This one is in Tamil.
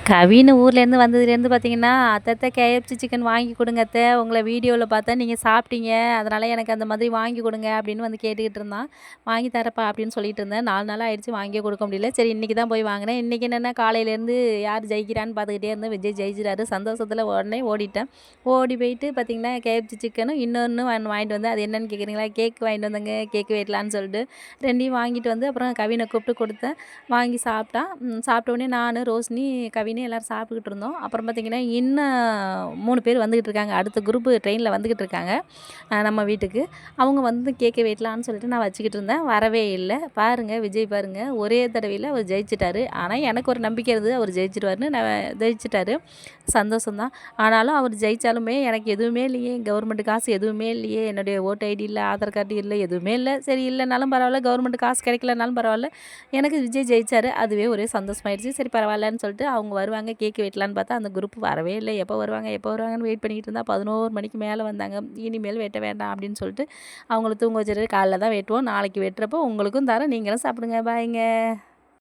கவின்னு ஊர்லேருந்து வந்ததுலேருந்து பார்த்தீங்கன்னா, "அத்த கேஎஃப்சி சிக்கன் வாங்கி கொடுங்க அத்த. உங்கள வீடியோல பார்த்தேன் நீங்க சாப்பிட்டீங்க. அதனால எனக்கு அந்த மாதிரி வாங்கி கொடுங்க" அப்படின்னு வந்து கேட்டுக்கிட்டு இருந்தான். "வாங்கி தரேன்ப்பா" அப்படின்னு சொல்லிட்டு இருந்தேன். 4 நாள் ஆயிடுச்சு வாங்கியே கொடுக்க முடியல. சரி இன்னைக்கு தான் போய் வாங்கினேன். இன்னைக்கு என்னன்னா காலையிலேருந்து யார் ஜெயிக்கிறான்னு பார்த்துக்கிட்டே இருந்தேன். விஜய் ஜெயிச்சிட்டாரு. சந்தோஷத்துல உடனே ஓடிட்டேன். ஓடி போயிட்டு பார்த்தீங்கன்னா, கேஎஃப்சி சிக்கனும் இன்னொன்னு வாங்கிட்டு வந்தேன். அது என்னன்னு கேட்குறீங்களா? கேக் வாங்கிட்டு வந்தேங்க. கேக் வெட்டலான்னு சொல்லிட்டு 2யும் வாங்கிட்டு வந்து அப்புறம் கவின கூப்பிட்டு கொடுத்தேன். வாங்கி சாப்பிட்டான். சாப்பிட்ட உடனே நானு, ரோஷினி, கவின்னு எல்லோரும் சாப்பிட்டுக்கிட்டு இருந்தோம். அப்புறம் பார்த்திங்கன்னா இன்னும் 3 பேர் வந்துக்கிட்டு இருக்காங்க. அடுத்த குரூப்பு ட்ரெயினில் வந்துக்கிட்டு இருக்காங்க நம்ம வீட்டுக்கு. அவங்க வந்து கேக்கை வெட்டலான்னு சொல்லிட்டு நான் வச்சுக்கிட்டு இருந்தேன். வரவே இல்லை. பாருங்கள் விஜய் பாருங்கள், ஒரே தடவையில் அவர் ஜெயிச்சிட்டாரு. ஆனால் எனக்கு ஒரு நம்பிக்கை இருந்தது அவர் ஜெயிச்சிருவாருன்னு. நான் ஜெயிச்சிட்டாரு, சந்தோஷம்தான். ஆனாலும் அவர் ஜெயித்தாலுமே எனக்கு எதுவுமே இல்லையே, கவர்மெண்ட் காசு எதுவுமே இல்லையே, என்னுடைய ஓட்டு ஐடி இல்லை, ஆதார் கார்டு இல்லை, எதுவுமே இல்லை. சரி இல்லைனாலும் பரவாயில்ல, கவர்மெண்ட் காசு கிடைக்கலனாலும் பரவாயில்ல, எனக்கு விஜய் ஜெயிச்சாரு, அதுவே ஒரே சந்தோஷமாயிடுச்சு. சரி பரவாயில்லன்னு சொல்லிட்டு அவங்க வருவாங்க கேக்கு வெட்டலான்னு பார்த்தா அந்த குரூப் வரவே இல்லை. எப்போ வருவாங்க எப்போ வருவாங்கன்னு வெயிட் பண்ணிக்கிட்டு இருந்தால் 11 மணிக்கு மேலே வந்தாங்க. இனிமேல் வெட்ட வேண்டாம் அப்படின்னு சொல்லிட்டு அவங்கள தூங்க வச்சுட்டு காலைல தான் வெட்டுவோம், நாளைக்கு வெட்டுறப்போ உங்களுக்கும் தரேன், நீங்களும் சாப்பிடுங்க, பாய்ங்க.